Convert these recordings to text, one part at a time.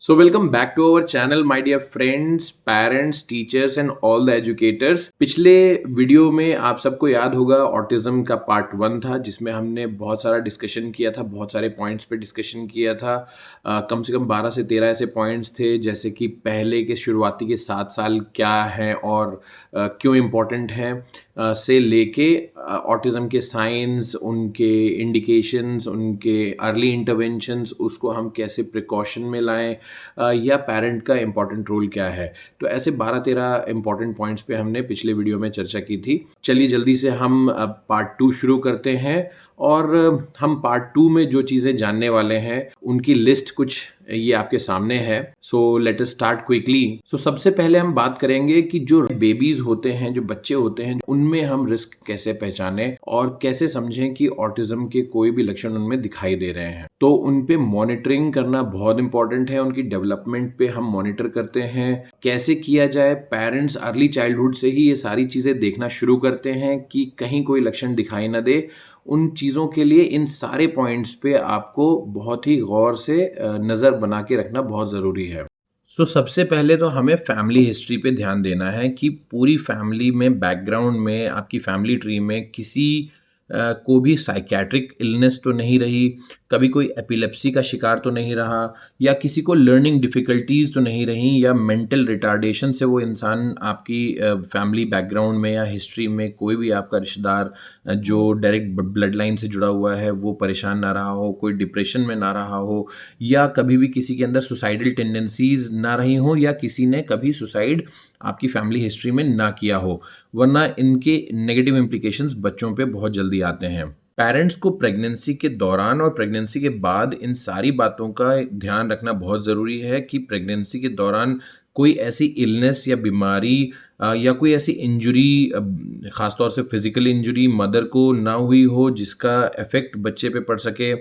So welcome back to our channel my dear friends, parents, teachers and all the educators। पिछले video में आप सबको याद होगा ऑटिज्म का पार्ट 1 था जिसमें हमने बहुत सारा डिस्कशन किया था, बहुत सारे पॉइंट्स पे डिस्कशन किया था। कम से कम 12 से 13 ऐसे पॉइंट्स थे जैसे कि पहले के शुरुआती के 7 साल क्या हैं और क्यों इम्पोर्टेंट हैं, से लेके ऑटिज्म के साइंस, उनके इंडिकेशंस, उनके अर्ली इंटरवेंशंस, उसको हम कैसे प्रिकॉशन में लाएं, या पेरेंट का इम्पॉर्टेंट रोल क्या है। तो ऐसे 12-13 इम्पॉर्टेंट पॉइंट्स पे हमने पिछले वीडियो में चर्चा की थी। चलिए जल्दी से हम अब पार्ट 2 शुरू करते हैं और हम पार्ट 2 में जो चीज़ें जानने वाले हैं उनकी लिस्ट कुछ ये आपके सामने है। So let us start quickly. So सबसे पहले हम बात करेंगे कि जो बेबीज होते हैं, जो बच्चे होते हैं, उनमें हम रिस्क कैसे पहचानें और कैसे समझें कि ऑटिज्म के कोई भी लक्षण उनमें दिखाई दे रहे हैं। तो उन पे मॉनिटरिंग करना बहुत इंपॉर्टेंट है। उनकी डेवलपमेंट पे हम मॉनिटर करते हैं। कैसे किया जाए, पेरेंट्स अर्ली चाइल्डहुड से ही ये सारी चीज़ें देखना शुरू करते हैं कि कहीं कोई लक्षण दिखाई ना दे। उन चीज़ों के लिए इन सारे पॉइंट्स पे आपको बहुत ही गौर से नज़र बना के रखना बहुत ज़रूरी है। सबसे पहले तो हमें फैमिली हिस्ट्री पे ध्यान देना है कि पूरी फैमिली में, बैकग्राउंड में, आपकी फैमिली ट्री में किसी को भी साइकियाट्रिक इलनेस तो नहीं रही, कभी कोई एपिलेप्सी का शिकार तो नहीं रहा, या किसी को लर्निंग डिफ़िकल्टीज़ तो नहीं रही, या मेंटल रिटार्डेशन से वो इंसान आपकी फैमिली बैकग्राउंड में या हिस्ट्री में कोई भी आपका रिश्तेदार जो डायरेक्ट ब्लड लाइन से जुड़ा हुआ है वो परेशान ना रहा हो, कोई डिप्रेशन में ना रहा हो, या कभी भी किसी के अंदर सुसाइडल टेंडेंसीज ना रही हो, या किसी ने कभी सुसाइड आपकी फैमिली हिस्ट्री में ना किया हो, वरना इनके नेगेटिव इम्प्लीकेशंस बच्चों पे बहुत जल्दी आते हैं। पेरेंट्स को प्रेगनेंसी के दौरान और प्रेगनेंसी के बाद इन सारी बातों का ध्यान रखना बहुत ज़रूरी है कि प्रेगनेंसी के दौरान कोई ऐसी इलनेस या बीमारी या कोई ऐसी इंजरी, ख़ासतौर से फिज़िकल इंजरी मदर को ना हुई हो जिसका इफ़ेक्ट बच्चे पे पड़ सके।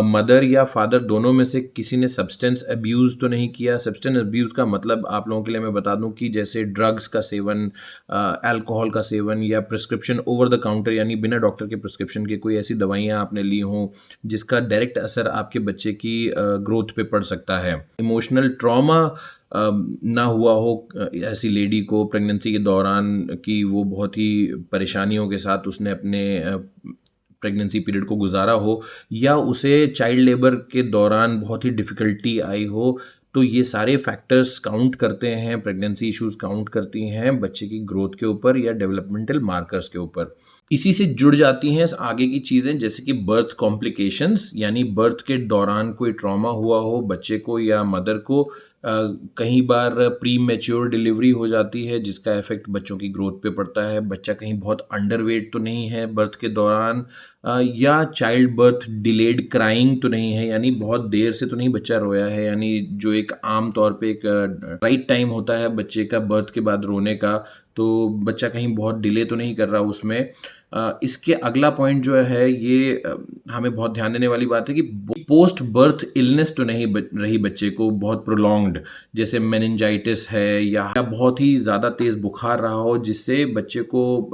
मदर या फादर दोनों में से किसी ने सब्सटेंस अब्यूज़ तो नहीं किया। सब्सटेंस अब्यूज़ का मतलब आप लोगों के लिए मैं बता दूं कि जैसे ड्रग्स का सेवन, अल्कोहल का सेवन, या प्रिस्क्रिप्शन ओवर द काउंटर यानी बिना डॉक्टर के प्रिस्क्रिप्शन के कोई ऐसी दवाइयाँ आपने ली हों जिसका डायरेक्ट असर आपके बच्चे की ग्रोथ पे पड़ सकता है। इमोशनल ट्रॉमा ना हुआ हो ऐसी लेडी को प्रेगनेंसी के दौरान कि वो बहुत ही परेशानियों के साथ उसने अपने प्रेगनेंसी पीरियड को गुजारा हो, या उसे चाइल्ड लेबर के दौरान बहुत ही डिफ़िकल्टी आई हो। तो ये सारे फैक्टर्स काउंट करते हैं, प्रेगनेंसी इश्यूज़ काउंट करती हैं बच्चे की ग्रोथ के ऊपर या डेवलपमेंटल मार्कर्स के ऊपर। इसी से जुड़ जाती हैं आगे की चीज़ें जैसे कि बर्थ कॉम्प्लिकेशंस, यानी बर्थ के दौरान कोई ट्रॉमा हुआ हो बच्चे को या मदर को। कई बार प्री मैच्योर डिलीवरी हो जाती है जिसका इफ़ेक्ट बच्चों की ग्रोथ पे पड़ता है। बच्चा कहीं बहुत अंडरवेट तो नहीं है बर्थ के दौरान, या चाइल्ड बर्थ डिलेड क्राइंग तो नहीं है, यानी बहुत देर से तो नहीं बच्चा रोया है, यानी जो एक आम तौर पे एक राइट टाइम होता है बच्चे का बर्थ के बाद रोने का, तो बच्चा कहीं बहुत डिले तो नहीं कर रहा उसमें। इसके अगला पॉइंट जो है ये हमें बहुत ध्यान देने वाली बात है कि पोस्ट बर्थ इलनेस तो नहीं रही बच्चे को बहुत प्रोलॉन्ग्ड, जैसे मेनिंजाइटिस है, या बहुत ही ज़्यादा तेज़ बुखार रहा हो जिससे बच्चे को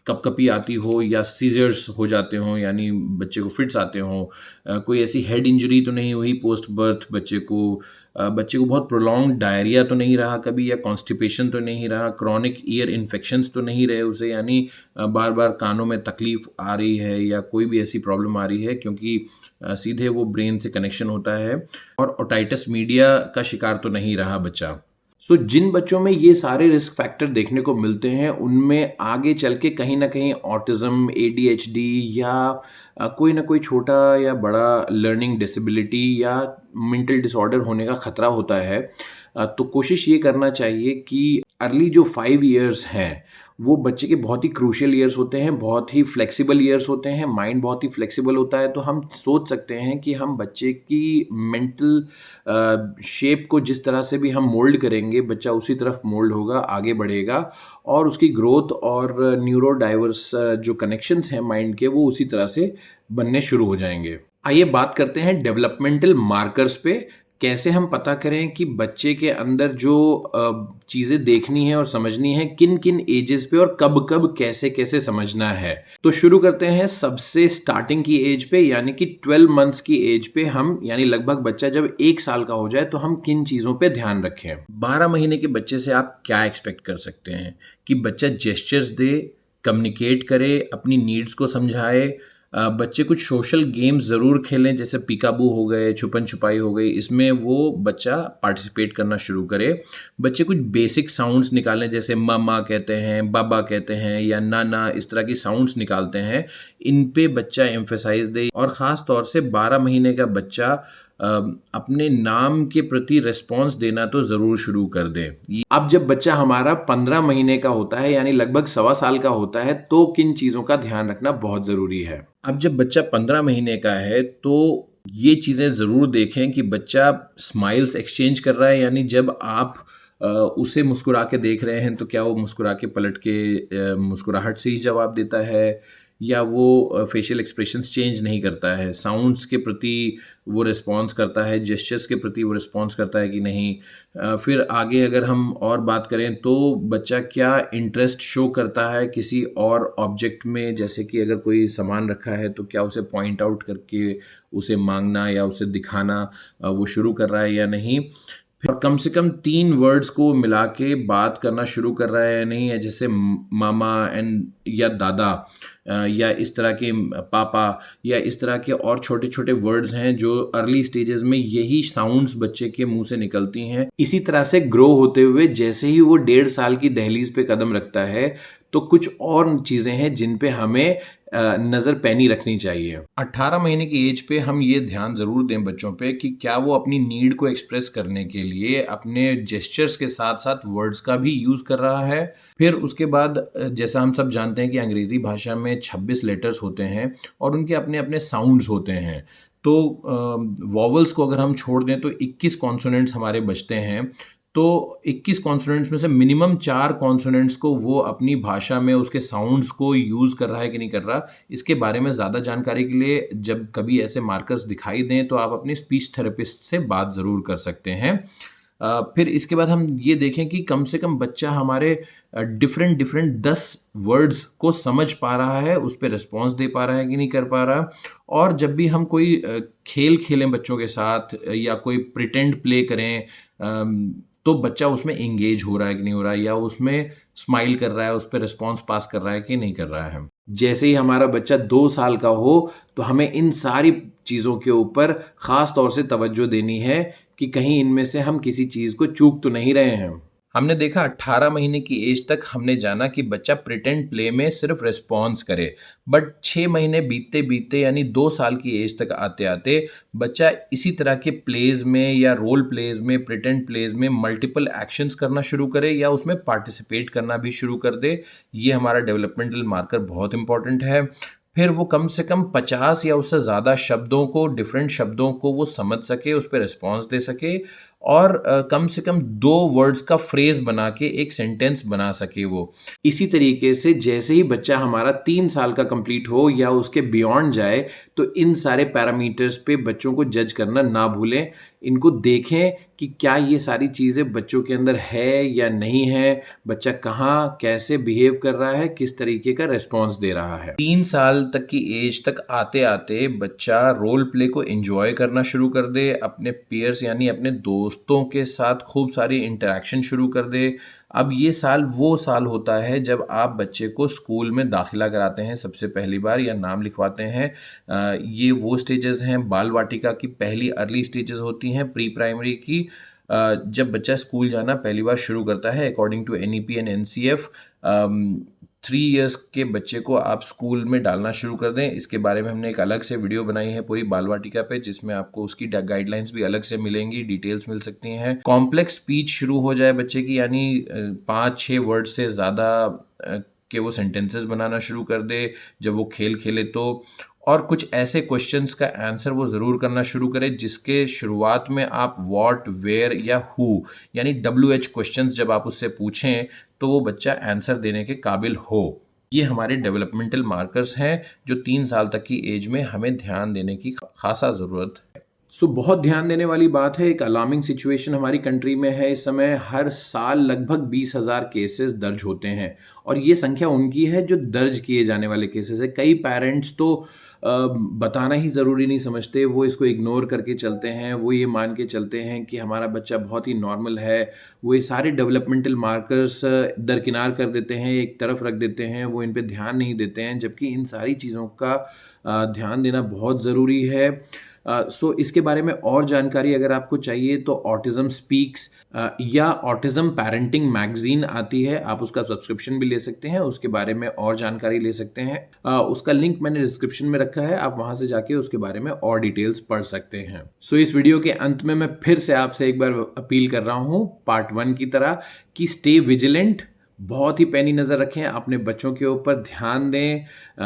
कपकपी आती हो, या सीजर्स हो जाते हों यानी बच्चे को फिट्स आते हों। कोई ऐसी हेड इंजरी तो नहीं हुई पोस्ट बर्थ बच्चे को। बच्चे को बहुत प्रोलॉन्ग डायरिया तो नहीं रहा कभी, या कॉन्स्टिपेशन तो नहीं रहा, क्रॉनिक ईयर इन्फेक्शंस तो नहीं रहे उसे, यानी बार बार कानों में तकलीफ आ रही है या कोई भी ऐसी प्रॉब्लम आ रही है, क्योंकि सीधे वो ब्रेन से कनेक्शन होता है। और ओटाइटिस मीडिया का शिकार तो नहीं रहा बच्चा। जिन बच्चों में ये सारे रिस्क फैक्टर देखने को मिलते हैं उनमें आगे चल के कहीं ना कहीं ऑटिज्म, ADHD या कोई ना कोई छोटा या बड़ा लर्निंग डिसेबिलिटी या मेंटल डिसऑर्डर होने का खतरा होता है। तो कोशिश ये करना चाहिए कि अर्ली जो 5 इयर्स हैं वो बच्चे के बहुत ही क्रूशियल ईयर्स होते हैं, बहुत ही फ्लेक्सिबल ईयर्स होते हैं, माइंड बहुत ही फ्लेक्सिबल होता है। तो हम सोच सकते हैं कि हम बच्चे की मेंटल शेप को जिस तरह से भी हम मोल्ड करेंगे बच्चा उसी तरफ मोल्ड होगा, आगे बढ़ेगा, और उसकी ग्रोथ और न्यूरो डाइवर्स जो कनेक्शंस हैं माइंड के वो उसी तरह से बनने शुरू हो जाएंगे। आइए बात करते हैं डेवलपमेंटल मार्कर्स पे, कैसे हम पता करें कि बच्चे के अंदर जो चीज़ें देखनी है और समझनी है किन किन एजेस पे और कब कब कैसे कैसे समझना है। तो शुरू करते हैं सबसे स्टार्टिंग की एज पे, यानी कि 12 मंथ्स की एज पे हम, यानी लगभग बच्चा जब 1 साल का हो जाए तो हम किन चीज़ों पे ध्यान रखें। 12 महीने के बच्चे से आप क्या एक्सपेक्ट कर सकते हैं कि बच्चा जेस्चर्स दे, कम्युनिकेट करे, अपनी नीड्स को समझाए। बच्चे कुछ सोशल गेम्स ज़रूर खेलें, जैसे पीकाबू हो गए, छुपन छुपाई हो गई, इसमें वो बच्चा पार्टिसिपेट करना शुरू करे। बच्चे कुछ बेसिक साउंड्स निकालें, जैसे मामा कहते हैं, बाबा कहते हैं या नाना, इस तरह की साउंड्स निकालते हैं, इन पे बच्चा एम्फेसाइज दे। और ख़ास तौर से 12 महीने का बच्चा अ, अपने नाम के प्रति रिस्पॉन्स देना तो ज़रूर शुरू कर दे। अब जब बच्चा हमारा 15 महीने का होता है, यानी लगभग 1.25 साल का होता है, तो किन चीज़ों का ध्यान रखना बहुत ज़रूरी है। अब जब बच्चा 15 महीने का है तो ये चीज़ें ज़रूर देखें कि बच्चा स्माइल्स एक्सचेंज कर रहा है, यानी जब आप उसे मुस्कुरा के देख रहे हैं तो क्या वो मुस्कुरा के पलट के मुस्कुराहट से ही जवाब देता है, या वो फेशियल एक्सप्रेशंस चेंज नहीं करता है, साउंड्स के प्रति वो रिस्पॉन्स करता है, जेस्चर्स के प्रति वो रिस्पॉन्स करता है कि नहीं। फिर आगे अगर हम और बात करें तो बच्चा क्या इंटरेस्ट शो करता है किसी और ऑब्जेक्ट में, जैसे कि अगर कोई सामान रखा है तो क्या उसे पॉइंट आउट करके उसे मांगना या उसे दिखाना वो शुरू कर रहा है या नहीं। और कम से कम 3 वर्ड्स को मिला के बात करना शुरू कर रहा है या नहीं है, जैसे मामा एंड या दादा, या इस तरह के पापा, या इस तरह के और छोटे छोटे वर्ड्स हैं जो अर्ली स्टेजेस में यही साउंड्स बच्चे के मुंह से निकलती हैं। इसी तरह से ग्रो होते हुए जैसे ही वो 1.5 साल की दहलीज पे कदम रखता है तो कुछ और चीज़ें हैं जिन पे हमें नज़र पैनी रखनी चाहिए। 18 महीने की एज पे हम ये ध्यान ज़रूर दें बच्चों पे कि क्या वो अपनी नीड को एक्सप्रेस करने के लिए अपने जेस्चर्स के साथ साथ वर्ड्स का भी यूज़ कर रहा है। फिर उसके बाद जैसा हम सब जानते हैं कि अंग्रेज़ी भाषा में 26 लेटर्स होते हैं और उनके अपने अपने साउंड्स होते हैं। तो वॉवल्स को अगर हम छोड़ दें तो 21 कॉन्सोनेंट्स हमारे बचते हैं। तो 21 कॉन्सोनेंट्स में से मिनिमम 4 कॉन्सोनेंट्स को वो अपनी भाषा में उसके साउंड्स को यूज़ कर रहा है कि नहीं कर रहा। इसके बारे में ज़्यादा जानकारी के लिए जब कभी ऐसे मार्कर्स दिखाई दें तो आप अपने स्पीच थेरेपिस्ट से बात ज़रूर कर सकते हैं। फिर इसके बाद हम ये देखें कि कम से कम बच्चा हमारे डिफरेंट डिफरेंट 10 वर्ड्स को समझ पा रहा है, उस पे रिस्पॉन्स दे पा रहा है कि नहीं कर पा रहा। और जब भी हम कोई खेल खेलें बच्चों के साथ या कोई प्रिटेंड प्ले करें, तो बच्चा उसमें एंगेज हो रहा है कि नहीं हो रहा है, या उसमें स्माइल कर रहा है, उस पर रिस्पॉन्स पास कर रहा है कि नहीं कर रहा है। जैसे ही हमारा बच्चा 2 साल का हो तो हमें इन सारी चीज़ों के ऊपर ख़ास तौर से तवज्जो देनी है कि कहीं इनमें से हम किसी चीज़ को चूक तो नहीं रहे हैं। हमने देखा 18 महीने की एज तक हमने जाना कि बच्चा प्रिटेंड प्ले में सिर्फ रिस्पॉन्स करे, बट 6 महीने बीतते बीतते यानी 2 साल की एज तक आते आते बच्चा इसी तरह के प्लेज में या रोल प्लेज में, प्रिटेंड प्लेज में मल्टीपल एक्शंस करना शुरू करे या उसमें पार्टिसिपेट करना भी शुरू कर दे। ये हमारा डेवलपमेंटल मार्कर बहुत इंपॉर्टेंट है। फिर वो कम से कम 50 या उससे ज़्यादा शब्दों को, डिफरेंट शब्दों को वो समझ सके, उस पर रिस्पॉन्स दे सके, और कम से कम 2 वर्ड्स का फ्रेज बना के एक सेंटेंस बना सके वो। इसी तरीके से जैसे ही बच्चा हमारा 3 साल का कंप्लीट हो या उसके बियॉन्ड जाए तो इन सारे पैरामीटर्स पे बच्चों को जज करना ना भूलें। इनको देखें कि क्या ये सारी चीज़ें बच्चों के अंदर है या नहीं है, बच्चा कहाँ कैसे बिहेव कर रहा है, किस तरीके का रिस्पॉन्स दे रहा है। 3 साल तक की एज तक आते आते बच्चा रोल प्ले को एंजॉय करना शुरू कर दे, अपने पीयर्स यानी अपने दोस्तों के साथ खूब सारी इंटरेक्शन शुरू कर दे। अब ये साल वो साल होता है जब आप बच्चे को स्कूल में दाखिला कराते हैं सबसे पहली बार या नाम लिखवाते हैं। ये वो स्टेजेस हैं, बाल वाटिका की पहली अर्ली स्टेजेस होती हैं, प्री प्राइमरी की, जब बच्चा स्कूल जाना पहली बार शुरू करता है according to NEP and NCF। 3 years के बच्चे को आप स्कूल में डालना शुरू कर दें। इसके बारे में हमने एक अलग से वीडियो बनाई है पूरी बाल वाटिका पे, जिसमें आपको उसकी गाइडलाइंस भी अलग से मिलेंगी, डिटेल्स मिल सकती हैं। कॉम्प्लेक्स स्पीच शुरू हो जाए बच्चे की, यानी 5-6 वर्ड से ज़्यादा के वो सेंटेंसेस बनाना शुरू कर दे जब वो खेल खेले तो। और कुछ ऐसे क्वेश्चंस का आंसर वो ज़रूर करना शुरू करे जिसके शुरुआत में आप व्हाट, वेयर या हु यानी WH क्वेश्चंस जब आप उससे पूछें तो वो बच्चा आंसर देने के काबिल हो। ये हमारे डेवलपमेंटल मार्कर्स हैं जो 3 साल तक की एज में हमें ध्यान देने की खासा ज़रूरत है। सो बहुत ध्यान देने वाली बात है, एक अलार्मिंग सिचुएशन हमारी कंट्री में है इस समय। हर साल लगभग 20,000 केसेस दर्ज होते हैं और ये संख्या उनकी है जो दर्ज किए जाने वाले केसेस है। कई पेरेंट्स तो बताना ही ज़रूरी नहीं समझते, वो इसको इग्नोर करके चलते हैं, वो ये मान के चलते हैं कि हमारा बच्चा बहुत ही नॉर्मल है। वो ये सारे डेवलपमेंटल मार्कर्स दरकिनार कर देते हैं, एक तरफ रख देते हैं, वो इन पे ध्यान नहीं देते हैं, जबकि इन सारी चीज़ों का ध्यान देना बहुत ज़रूरी है। सो इसके बारे में और जानकारी अगर आपको चाहिए तो ऑटिज़्म स्पीक्स या ऑटिज़्म पेरेंटिंग मैगज़ीन आती है, आप उसका सब्सक्रिप्शन भी ले सकते हैं, उसके बारे में और जानकारी ले सकते हैं। उसका लिंक मैंने डिस्क्रिप्शन में रखा है, आप वहाँ से जाके उसके बारे में और डिटेल्स पढ़ सकते हैं। सो इस वीडियो के अंत में मैं फिर से आपसे एक बार अपील कर रहा हूँ, पार्ट 1 की तरह, कि स्टे विजिलेंट, बहुत ही पैनी नज़र रखें, अपने बच्चों के ऊपर ध्यान दें,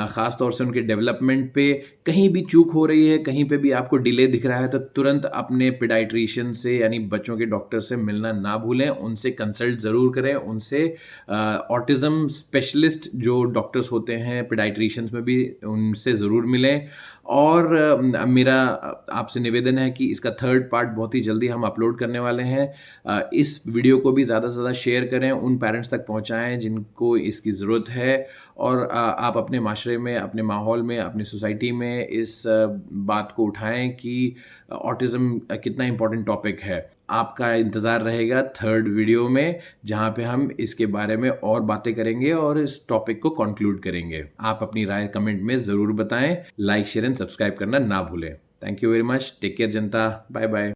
ख़ास तौर से उनके डेवलपमेंट पे। कहीं भी चूक हो रही है, कहीं पे भी आपको डिले दिख रहा है, तो तुरंत अपने पीडियाट्रिशियन से यानी बच्चों के डॉक्टर से मिलना ना भूलें, उनसे कंसल्ट ज़रूर करें, उनसे ऑटिज़्म स्पेशलिस्ट जो डॉक्टर्स होते हैं पीडियाट्रिशियंस में भी, उनसे ज़रूर मिलें। और मेरा आपसे निवेदन है कि इसका 3rd पार्ट बहुत ही जल्दी हम अपलोड करने वाले हैं। इस वीडियो को भी ज़्यादा से ज़्यादा शेयर करें, उन पेरेंट्स तक पहुँचाएँ जिनको इसकी ज़रूरत है, और आप अपने माशरे में, अपने माहौल में, अपनी सोसाइटी में इस बात को उठाएँ कि ऑटिज़्म कितना इम्पोर्टेंट टॉपिक है। आपका इंतज़ार रहेगा 3rd वीडियो में, जहाँ पे हम इसके बारे में और बातें करेंगे और इस टॉपिक को कंक्लूड करेंगे। आप अपनी राय कमेंट में ज़रूर बताएँ। लाइक, शेयर एंड सब्सक्राइब करना ना भूलें। Thank you very much. Take care जनता। Bye bye.